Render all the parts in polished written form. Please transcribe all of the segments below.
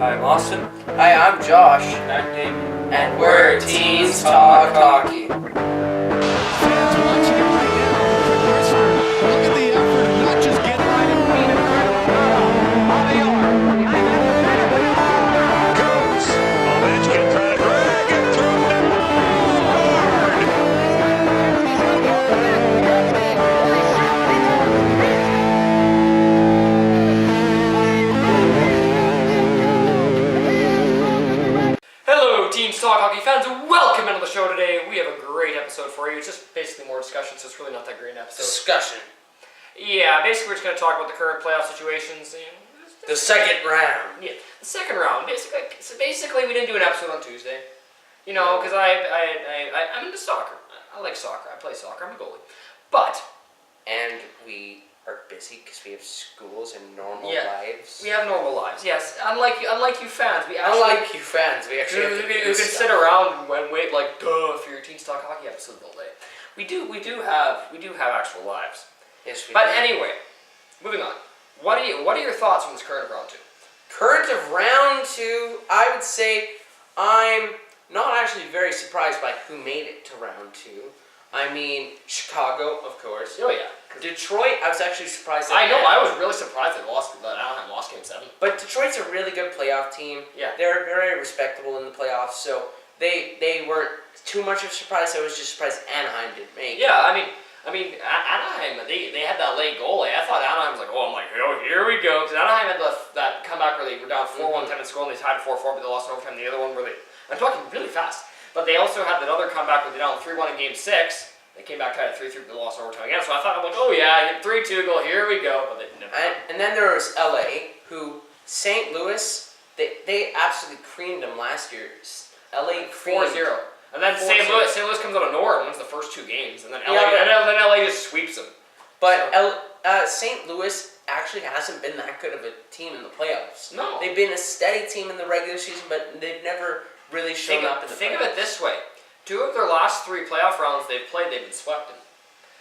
I'm Austin. Hi, I'm Josh. I'm Dave. And we're Teens Talk Hockey. Fans watching it right now. Look at the effort of not just getting right and being incredible. On the arm. Behind that. Goes. Ovechkin trying to drag it through Hello, Teens Talk Hockey fans. Welcome into the show today. We have a great episode for you. It's just basically more discussion, so it's really not that great an episode. Discussion. Yeah, basically we're just going to talk about the current playoff situations. The second round. Yeah, the second round. Basically, we didn't do an episode on Tuesday. You know, because I'm into soccer. I like soccer. I play soccer. I'm a goalie. But And we are busy because we have schools and normal lives. we have normal lives. Yes, unlike you fans, we actually Unlike you fans, we actually have to who do can stuff. sit around and wait like for your Teens Talk Hockey episode all day. We do have actual lives. Yes, we But do. anyway, moving on. What are your thoughts on this current round two? Current of round two, I would say I'm not actually very surprised by who made it to round two. I mean, Chicago, of course. Oh yeah. Detroit, I was actually surprised that I know. I was really surprised that Anaheim lost Game 7. But Detroit's a really good playoff team. Yeah. They're very respectable in the playoffs, so they weren't too much of a surprise. I was just surprised Anaheim didn't make it. Yeah, I mean, Anaheim, they had that late goal. I thought Anaheim was like, oh, I'm like, oh, here we go. Because Anaheim had that comeback where they were down 4-1, 10 minutes goal, and they tied 4-4, but they lost in overtime. The other one where I'm talking really fast. But they also had that other comeback where they down 3-1 in Game 6. They came back tied at 3-3, but they lost in overtime again. So I thought, I'm like, oh yeah, I hit 3-2 goal, here we go. But they never. And then there was LA, who St. Louis, they absolutely creamed them last year. LA 4-0. And then 4-0. St. Louis comes out of nowhere and wins the first two games. And then LA, Yeah, but- then LA just sweeps them. But St. Louis actually hasn't been that good of a team in the playoffs. No. They've been a steady team in the regular season, but they've never really shown up in the playoffs. Think of it this way. 2 of their last 3 playoff rounds they've played, they've been swept in.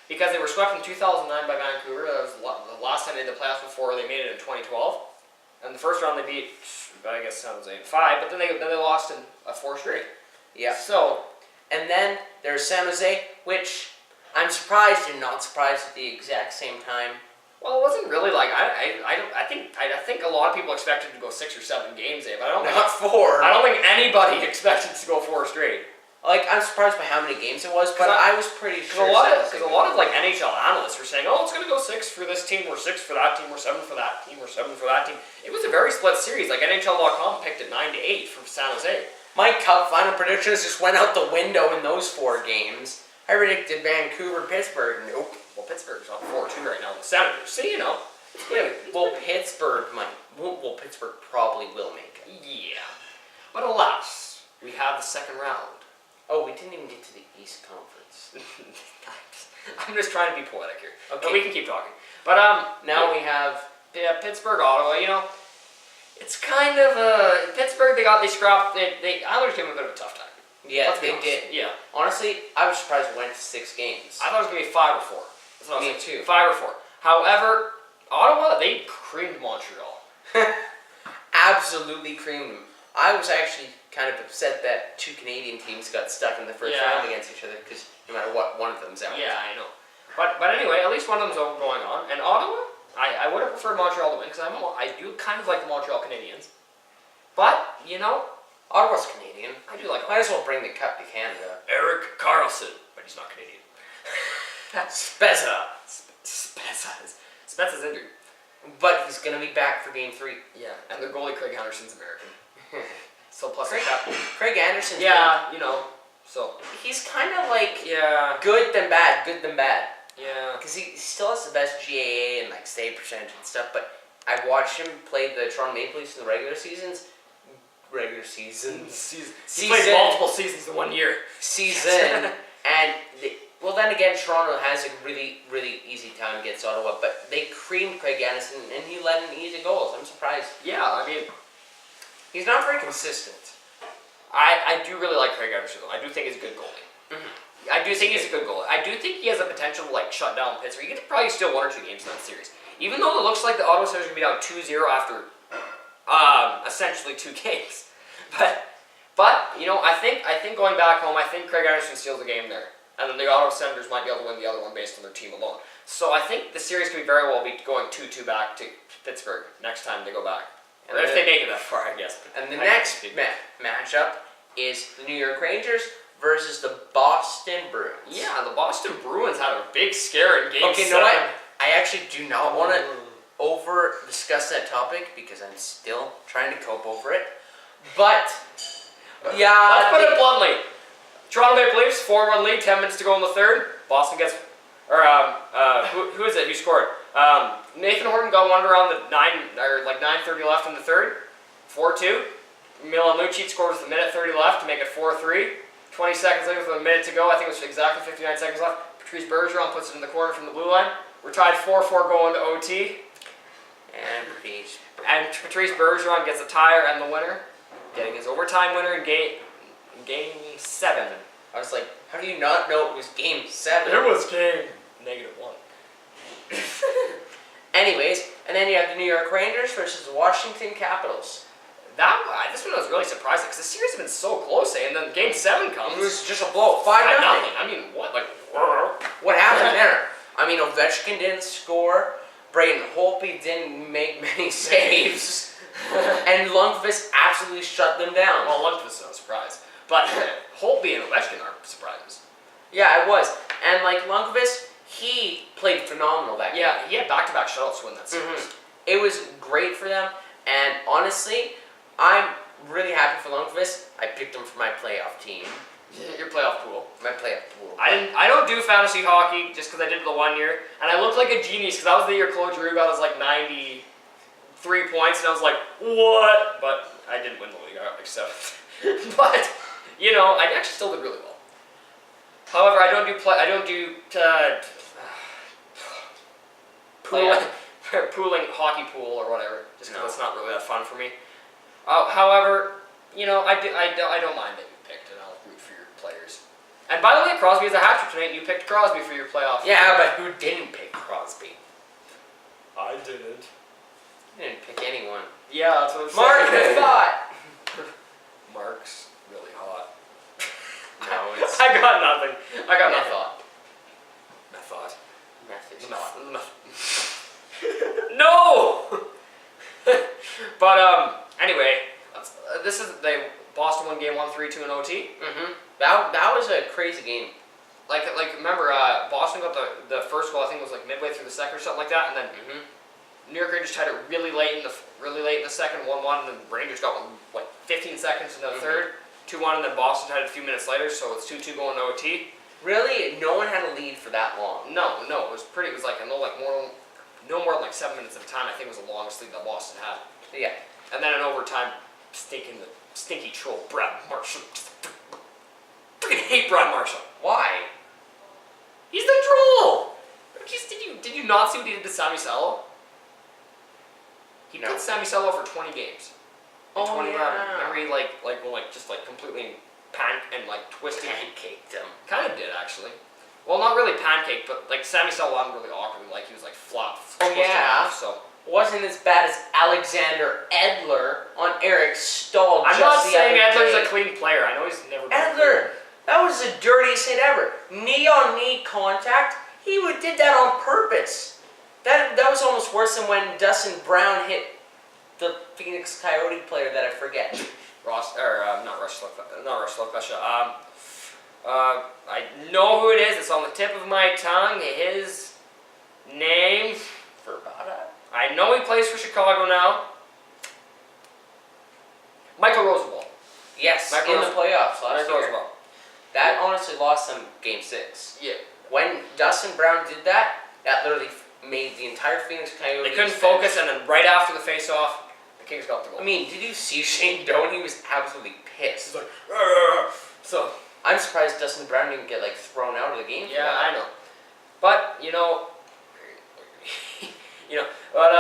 Because they were swept in 2009 by Vancouver. That was the last time they did the playoffs before they made it in 2012. And the first round they beat, I guess San Jose in 5, but then they lost in 4 straight. Yeah. So, And then there's San Jose, which I'm surprised and not surprised at the exact same time. well, it wasn't really like I think a lot of people expected to go 6 or 7 games there, but I don't think anybody expected to go 4 straight. Like, I'm surprised by how many games it was, but I was pretty sure. Because a lot of like NHL analysts were saying, oh, it's going to go 6 for this team, or 6 for that team, or 7 for that team, or 7 for that team. It was a very split series. Like NHL.com picked it 9-8 for San Jose. My Cup final predictions just went out the window in those 4 games. I predicted Vancouver, Pittsburgh. Nope. Well, Pittsburgh's up 4-2 right now. The Senators. See, you know. Yeah, well, Pittsburgh might. Well, Pittsburgh probably will make it. Yeah. But alas, we have the second round. Oh, we didn't even get to the East Conference. I'm just trying to be poetic here. Okay. But we can keep talking. But Now we have. Pittsburgh, Ottawa. You know, it's kind of Pittsburgh. They scrapped. They Islanders gave them a bit of a tough time. Yeah, Let's be they honest. did. Yeah. Honestly, I was surprised it went to 6 games. I thought it was gonna be 5 or 4. That's what I was Me thinking. too. 5 or 4. However, Ottawa, they creamed Montreal. Absolutely creamed them. I was actually kind of upset that 2 Canadian teams got stuck in the first Yeah. round against each other because no matter what, one of them's out. Yeah, I know. But anyway, at least one of them's going on. And Ottawa, I would have preferred Montreal to win because I do kind of like the Montreal Canadiens. But you know, Ottawa's Canadian. I do like Might as well bring the cup to Canada. Eric Carlson, but he's not Canadian. Spezza. Spezza's injured. But he's going to be back for Game 3. Yeah, and their goalie Craig Henderson's American. So plus Craig, the cap. Craig Anderson. Yeah, you know. So He's kind of like yeah, good then bad, good then bad. yeah. Because he still has the best GAA and like save percentage and stuff, but I watched him play the Toronto Maple Leafs in the regular seasons. He played Season. multiple seasons in 1 year. And well, then again, Toronto has a really, really easy time against Ottawa, but they creamed Craig Anderson and he let in easy goals. I'm surprised. Yeah, I mean, He's not very consistent. I do really like Craig Anderson though. I do think he's a good goalie. Mm-hmm. I do think he's a good goalie. I do think he has a potential to like shut down Pittsburgh. He could probably steal 1 or 2 games in that series. Even though it looks like the Ottawa Senators are going to be down 2-0 after essentially 2 games. But you know, I think going back home, I think Craig Anderson steals the game there, and then the Ottawa Senators might be able to win the other one based on their team alone. So I think the series could very well be going 2-2 back to Pittsburgh next time they go back, and if they make it that far, I guess. And the next matchup is the New York Rangers versus the Boston Bruins. Yeah, the Boston Bruins had a big scare in Game 7. Okay, you know what? I actually do not want to over-discuss that topic because I'm still trying to cope over it. But, yeah. Let's put it bluntly. Toronto Maple Leafs, 4-1 lead, 10 minutes to go in the third. Boston gets, who is it? Who scored? Nathan Horton got one around the 9:30 left in the third. 4-2. Milan Lucic scored with a minute 30 left to make it 4-3. 20 seconds later with a minute to go, I think it was exactly 59 seconds left. Patrice Bergeron puts it in the corner from the blue line. We're tied 4-4 going to OT. And Patrice Bergeron gets a tire and the winner, getting his overtime winner in game 7. I was like, how do you not know it was Game 7? It was game -1. Anyways, and then you have the New York Rangers versus the Washington Capitals. This one I was really surprised because the series has been so close, and then Game 7 comes. It was just a blow, 5-0. I mean, what? What happened there? I mean, Ovechkin didn't score. Braden Holtby didn't make many saves. And Lundqvist absolutely shut them down. Well, Lundqvist is no surprise. But Holtby and Ovechkin are surprises. Yeah, it was. And like Lundqvist, he played phenomenal that game. Yeah, he had back-to-back shutouts to win that series. It was great for them. And honestly, I'm really happy for Lundqvist. I picked him for my playoff team. Your playoff pool. My playoff pool. I don't do fantasy hockey just because I did it the 1 year, and I looked like a genius because that was the year Claude Giroux got his like 93 points, and I was like, what? But I didn't win the league. I got like 7th. But you know, I actually still did really well. However, I don't do pooling hockey pool or whatever, just because it's not really that fun for me. However, you know, I don't mind that you picked, and I'll root for your players. And by the way, Crosby has a hat trick tonight, and you picked Crosby for your playoff. Yeah, but who didn't pick Crosby? I didn't. You didn't pick anyone. Yeah, that's what I'm Mark saying. thought. Mark's really hot. No, it's. I got nothing. I got nothing. Method. No! But, anyway, this is, Boston won game 1, 3-2 in OT. That was a crazy game. Like remember, Boston got the first goal, I think it was like midway through the second or something like that, and then New York Rangers tied it really late in the second, 1-1, and then Rangers got 15 seconds in the third, 2-1, and then Boston tied it a few minutes later, so it's 2-2 going to OT. Really, no one had a lead for that long. No, it was pretty. It was like no more than like 7 minutes at a time. I think it was the longest lead that Boston had. Yeah. And then in overtime, stinky troll Brad Marshall. Freaking hate Brad Marshall. Why? He's the troll. Did you not see what he did to Sami Salo? He put Sami Salo for 20 games. In 20 rounds. Remember he just completely twisted. Pancaked him. Kind of did actually. Well, not really pancake, but like Sami Salo wasn't really awkward. Like he was like flopped. Oh yeah. So. Wasn't as bad as Alexander Edler on Eric Stahl. I'm not saying Edler's a clean player. I know he's never been Edler, that was the dirtiest hit ever. Knee-on-knee contact. He did that on purpose. That was almost worse than when Dustin Brown hit the Phoenix Coyote player that I forget. Not Rush Slugfest. I know who it is. It's on the tip of my tongue. His name. Verbata. I know he plays for Chicago now. Michael Roosevelt. Yes, in the playoffs last year. Roosevelt. That honestly lost them Game 6. Yeah. When Dustin Brown did that, that literally made the entire Phoenix Coyotes. They couldn't focus, and then right after the face-off, the Kings got the goal. I mean, did you see Shane Doan? He was absolutely pissed. He's like, "Argh." So I'm surprised Dustin Brown didn't get thrown out of the game. Yeah, I know. But but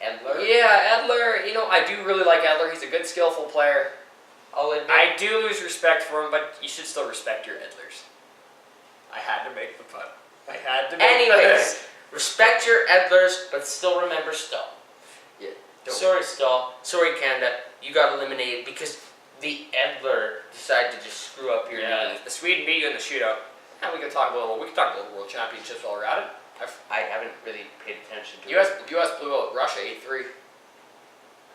Edler. Yeah, Edler. I do really like Edler. He's a good, skillful player. I'll admit. I do lose respect for him, but you should still respect your Edlers. I had to make the pun. Anyways, respect your Edlers, but still remember Stowe. Yeah. Sorry, Stahl. Sorry, Canada. You got eliminated because the Edler decided to just screw up your knee. The Sweden beat you in the shootout. And we can talk a little World Championships while we're at it. I haven't really paid attention to US it. US blew out Russia 8-3.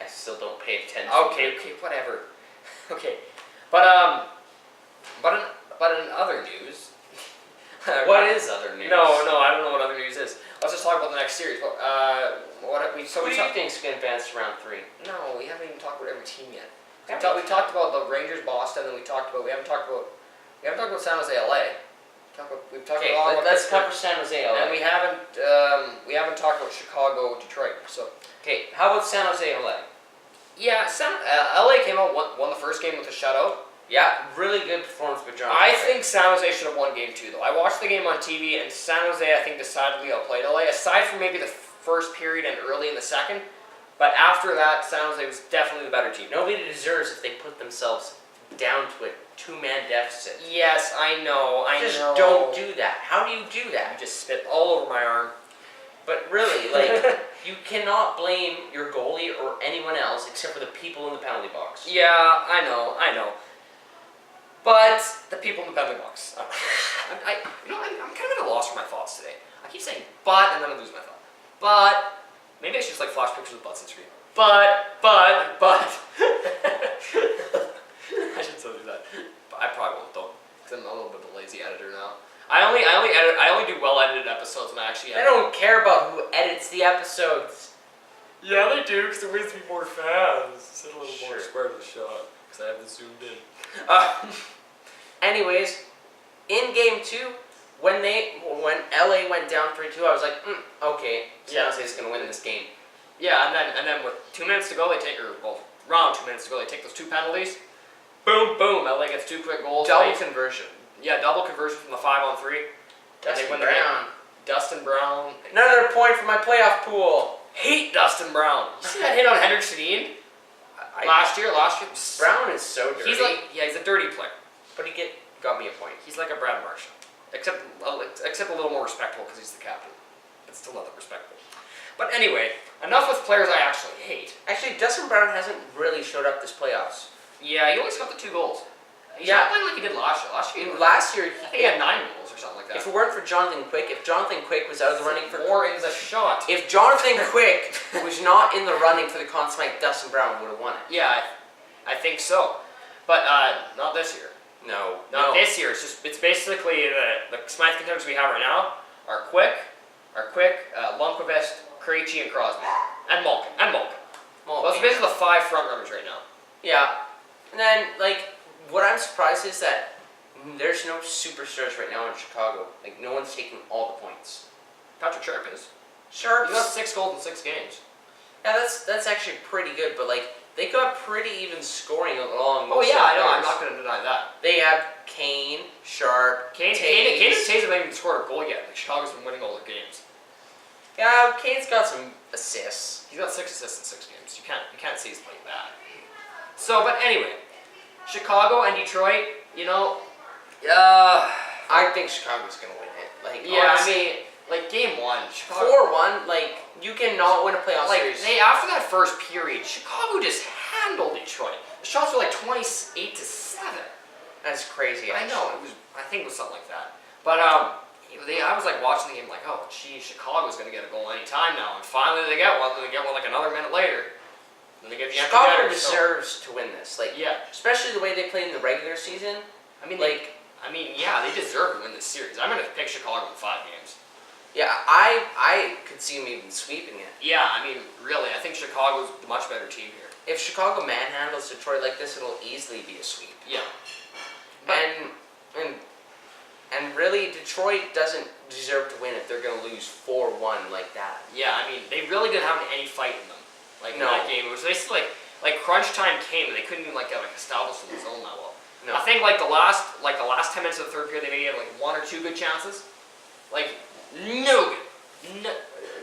I still don't pay attention. Okay, whatever. Okay, but in other news. What is other news? No, I don't know what other news is. Let's just talk about the next series. Who do you think's going to advance to round 3? No, we haven't even talked about every team yet. We talked about the Rangers, Boston, and we haven't talked about San Jose, LA. We've talked about let's cover San Jose, LA. and we haven't talked about Chicago, Detroit. So Okay, how about San Jose, LA? yeah, LA came out won the first game with a shutout. Yeah, really good performance by John. I think San Jose should have won game 2 though. I watched the game on TV and San Jose I think decidedly outplayed LA. Aside from maybe the first period and early in the second, but after that San Jose was definitely the better team. Nobody deserves if they put themselves down to a 2-man deficit. Yes, I know. Just don't do that. How do you do You that? just spit all over my arm. But really, you cannot blame your goalie or anyone else except for the people in the penalty box. Yeah, I know. But the people in the penalty box. I'm kind of at a loss for my thoughts today. I keep saying but and then I lose my thought. But maybe I should just like flash pictures of butts on screen. But. I should still do that. But I probably won't though, because I'm a little bit of a lazy editor now. I only do well edited episodes when I actually They edit. don't care about who edits the episodes. Yeah, they do, because there needs to be more fans. Sit a little Sure. more square to the shot, because I have this zoomed in. Anyways, in game 2, when LA went down 3-2, I was like, okay, San Jose's gonna win this game. Yeah, and then with 2 minutes to go, around 2 minutes to go, they take those 2 penalties. Boom, LA gets 2 quick goals. Double conversion. Yeah, double conversion from the 5-on-3. And they win the game. Dustin Brown. Another point for my playoff pool. Hate Dustin Brown. You see that hit on Henrik Sedin? Last year. Brown is so dirty. He's a dirty player. But he got me a point. He's like a Brad Marchand. Except a little more respectable because he's the captain. But still not that respectable. But anyway, enough with players I actually hate. Actually, Dustin Brown hasn't really showed up this playoffs. Yeah, he always got the 2 goals. He's Yeah. not playing like he did last year. Last year, I think he had 9 goals or something like that. if it weren't for Jonathan Quick, if Jonathan Quick was out of the running for... More in the shot. If Jonathan Quick was not in the running for the Conn Smythe, Dustin Brown would have won it. Yeah, I think so. But not this year. No. This year. It's basically the Smythe contenders we have right now are Quick, Lundqvist, Krejci, and Crosby. And Malkin. Those are basically the 5 front runners right now. Yeah. And then, what I'm surprised is that there's no superstars right now in Chicago. No one's taking all the points. Patrick Sharp is. Sharp. He got 6 goals in 6 games. Yeah, that's actually pretty good, but they got pretty even scoring along most Oh yeah, I know. players. I'm not going to deny that. They have Kane, Sharp, Kane Taves. and Taves haven't even scored a goal yet. Chicago's been winning all their games. Yeah, Kane's got some assists. He's got 6 assists in 6 games. You can't say he's playing bad. So, but anyway, Chicago and Detroit. I think Chicago's gonna win it. Honestly, game 1, Chicago. 4-1. You cannot win a playoff series. After that first period, Chicago just handled Detroit. The shots were 28-7. That's crazy. I know I think it was something like that. But I was watching the game oh geez, Chicago's gonna get a goal anytime now, and finally they get one. Then they get one another minute later. Then they get the empty Chicago netter, deserves to win this. Yeah. Especially the way they played in the regular season. Yeah, they deserve to win this series. I'm gonna pick Chicago in 5 games. Yeah, I could see them even sweeping it. Yeah, really, I think Chicago's the much better team here. If Chicago manhandles Detroit like this, it'll easily be a sweep. Yeah. And really, Detroit doesn't deserve to win if they're going to lose 4-1 like that. Yeah, they really didn't have any fight in them. In No. that game. It was basically crunch time came and they couldn't even get established in the zone that well. No. I think the last 10 minutes of the third period they maybe had 1 or 2 good chances. No good. No.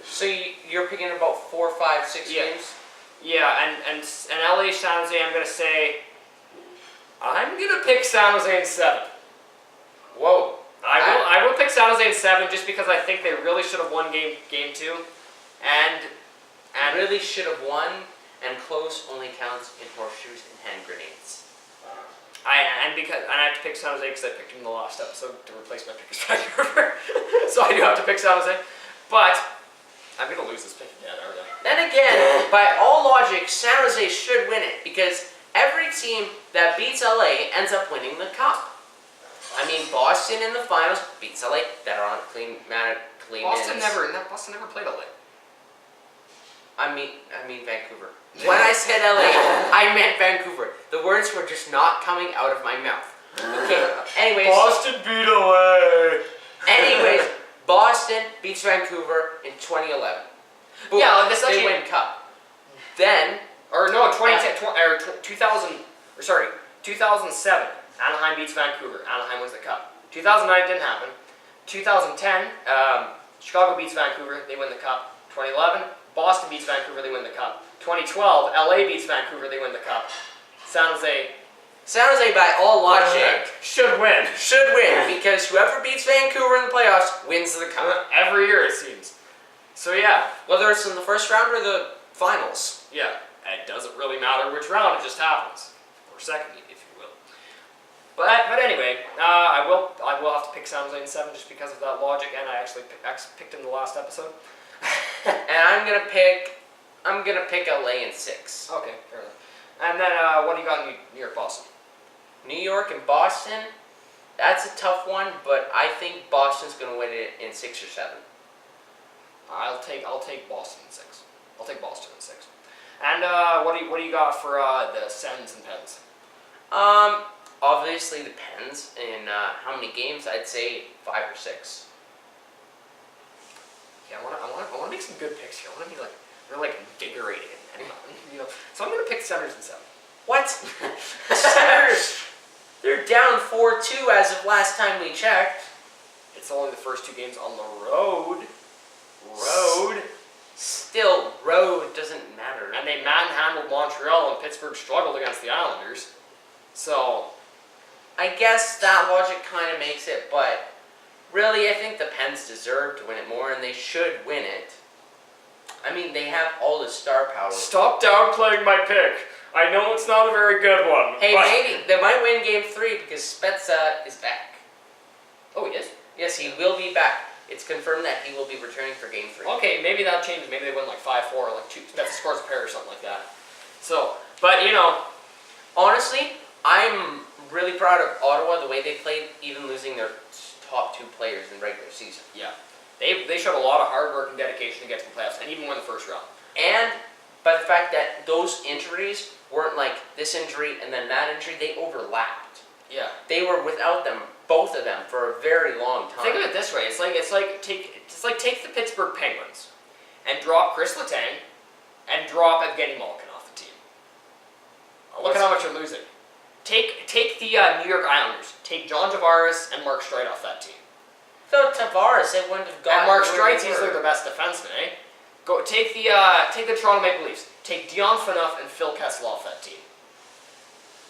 So you're picking about 4, 5, 6 Yeah. games? Yeah, and LA San Jose, I'm gonna pick San Jose in 7. Whoa. I will pick San Jose in 7 just because I think they really should have won game 2, and Really should have won. and close only counts in horseshoes and hand grenades. I have to pick San Jose because I picked him in the last episode to replace my pick as Vancouver. So I do have to pick San Jose. But I'm going to lose this pick again, aren't I? Then again, by all logic, San Jose should win it because every team that beats LA ends up winning the cup. I mean, Boston in the finals beats LA. That are on clean Boston minutes. never played LA. I mean Vancouver. When I said LA, I meant Vancouver. The words were just not coming out of my mouth. Okay. Anyways. Boston beat LA. Anyways, Boston beats Vancouver in 2011. Boom. Yeah, this they actually win cup. Then 2007. Anaheim beats Vancouver. Anaheim wins the cup. 2009 didn't happen. 2010, Chicago beats Vancouver. They win the cup. 2011, Boston beats Vancouver. They win the cup. 2012, LA beats Vancouver. They win the cup. San Jose, by all logic, should win. should win because whoever beats Vancouver in the playoffs wins the cup. Every year it seems. So yeah, Whether it's in the first round or the finals. yeah. It doesn't really matter which round. It just happens, or second, if you will. But anyway, I will have to pick San Jose in 7 just because of that logic, and I actually picked him the last episode. And I'm gonna pick LA in 6. Okay, fair enough. And then what do you got in New York, Boston? New York and Boston, that's a tough one, but I think Boston's gonna win it in 6 or 7. I'll take Boston in 6. I'll take Boston in 6. And what do you got for the Sens and Pens? Obviously depends in how many games. I'd say 5 or 6. Yeah, I want to make some good picks here. I want to be really invigorating and So I'm gonna pick Senators in 7. What? The Senators, they're down 4-2 as of last time we checked. It's only the first 2 games on the road. Still, road doesn't matter. And they manhandled Montreal, and Pittsburgh struggled against the Islanders. So I guess that logic kind of makes it, but really I think the Pens deserve to win it more, and they should win it. I mean, they have all the star power. stop downplaying my pick. I know it's not a very good one. Hey, but... maybe they might win Game 3 because Spezza is back. Oh, he is? Yes, he will be back. It's confirmed that he will be returning for Game 3. Okay, maybe that changes. Maybe they win 5-4 or 2. Spezza scores a pair or something like that. So, but honestly, I'm really proud of Ottawa, the way they played, even losing their top 2 players in regular season. yeah. They showed a lot of hard work and dedication to get to the playoffs and even win the first round. And by the fact that those injuries weren't like this injury and then that injury, they overlapped. Yeah. They were without them, both of them, for a very long time. Think of it this way: it's like take the Pittsburgh Penguins and drop Chris Letang and drop Evgeny Malkin off the team. Look at how much you're losing. Take the New York Islanders. Take John Tavares and Mark Streit off that team. Without Tavares, they wouldn't have gotten. And Mark where Streit's they were. easily the best defenseman, eh? Go take the Toronto Maple Leafs. Take Dion Phaneuf and Phil Kessel off that team.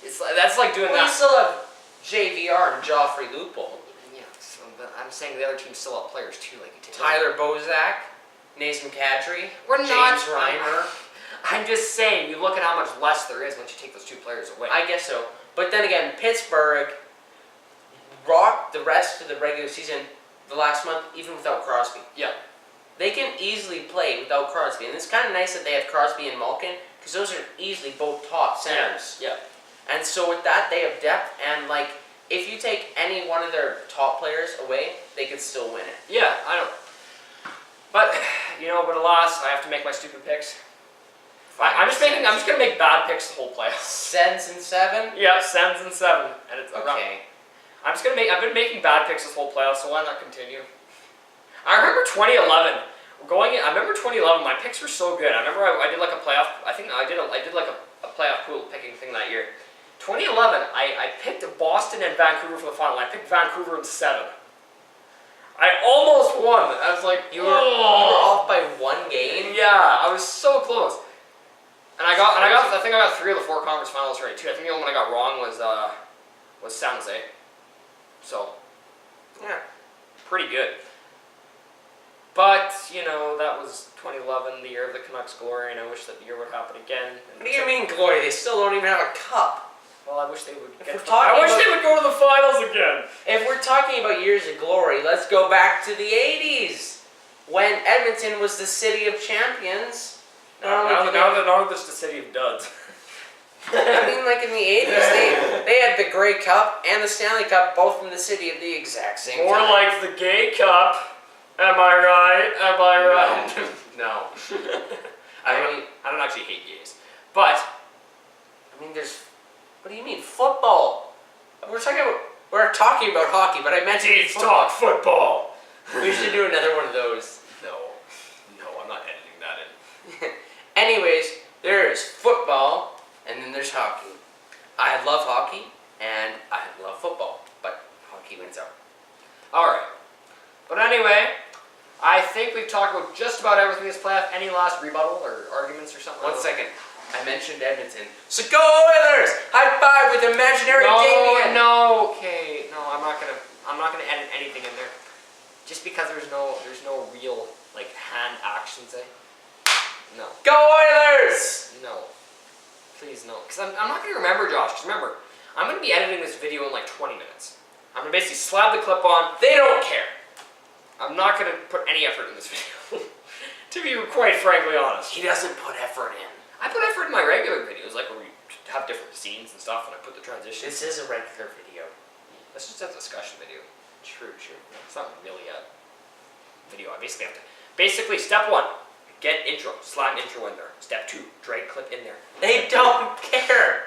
That's like doing Well, you that. still have JVR and Joffrey Lupul. Yeah, but I'm saying the other teams still have players too, like you take Tyler Bozak, Nathan Kadri, We're James not. Reimer. I'm just saying, you look at how much less there is once you take those 2 players away. I guess so. But then again, Pittsburgh rocked the rest of the regular season the last month, even without Crosby. Yeah. They can easily play without Crosby. And it's kind of nice that they have Crosby and Malkin, because those are easily both top centers. Yeah. And so with that, they have depth, and if you take any one of their top players away, they could still win it. Yeah, I know. But but alas, I have to make my stupid picks. I'm just gonna make bad picks the whole playoffs. Sens in 7? Yeah, Sens in 7, and it's around. Okay. I've been making bad picks this whole playoff, so why not continue? I remember 2011. I remember 2011. My picks were so good. I remember I did a playoff. I think I did a playoff pool picking thing that year. 2011. I picked Boston and Vancouver for the final. I picked Vancouver in 7. I almost won. I was like, You were off by 1 game? Yeah, I was so close. And I think I got 3 of the 4 conference finals right too. I think the only one I got wrong was San Jose. So, Yeah. pretty good. But, you know, that was 2011, the year of the Canucks' glory, and I wish that year would happen again. What do you mean glory? They still don't even have a cup. Well, I wish they would we're talking I wish about- they would go to the finals again. If we're talking about years of glory, let's go back to the 80s when Edmonton was the city of champions. Now they're just the city of duds. I mean, like in the 80s, they had the Grey Cup and the Stanley Cup both from the city at the exact same More time. like the gay cup. Am I right? Am I right? No. I don't actually hate gays. But, I mean, there's... What do you mean? Football. We're talking about hockey, but I mentioned Teens talk football. We should do another one of those. No, I'm not editing that in. Anyways, there's football, and then there's hockey. I love hockey, and I love football, but hockey wins out. Alright. But anyway, I think we've talked about just about everything this playoff. Any last rebuttal or arguments or something? 1 second. I mentioned Edmonton. So go Oilers! High five with imaginary Damien! No, okay. No, I'm not gonna edit anything in there. Just because there's no real like hand actions, eh? No. Go Oilers! No. Please no. Because I'm not gonna remember, Josh. Because remember, I'm gonna be editing this video in like 20 minutes. I'm gonna basically slap the clip on. They don't care. I'm not gonna put any effort in this video. To be quite frankly honest. He doesn't put effort in. I put effort in my regular videos, like where we have different scenes and stuff, and I put the transitions. This is a regular video. That's just a discussion video. True. It's not really a video. I basically have to. Basically, step 1, get intro, slime intro in there. Step 2, drag clip in there. They don't care.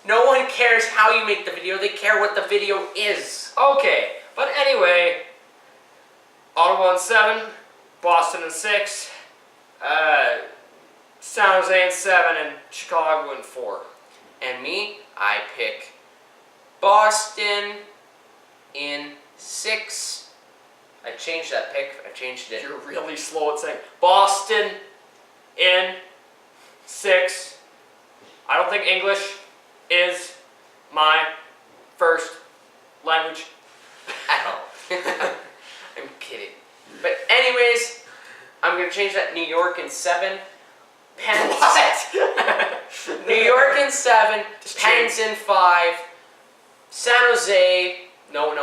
No one cares how you make the video. They care what the video is. Okay, but anyway, Ottawa in 7, Boston in 6, San Jose in 7, and Chicago in 4. And me, I pick Boston in 6. I changed that pick. I changed it. You're really slow at saying Boston in 6. I don't think English is my first language at all. I'm kidding. But anyways, I'm going to change that. New York in 7. Pens. What? New York in 7. Just Pens in 5. San Jose. No.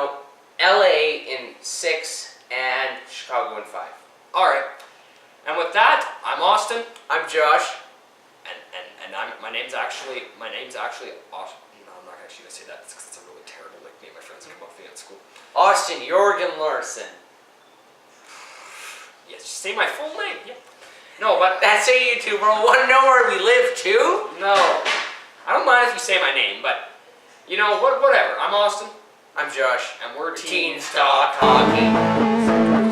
LA in 6. And Chicago in 5. Alright. And with that, I'm Austin. I'm Josh. And my name's actually Austin. No, I'm not actually gonna say that. It's 'cause it's a really terrible nickname my friends come up with me at school. Austin Jorgen Larson. Yeah, just say my full name. Yeah. No, but That's a YouTuber. Want to know where we live too? no. I don't mind if you say my name, but you know, whatever. I'm Austin. I'm Josh. And we're Teens Talk Hockey.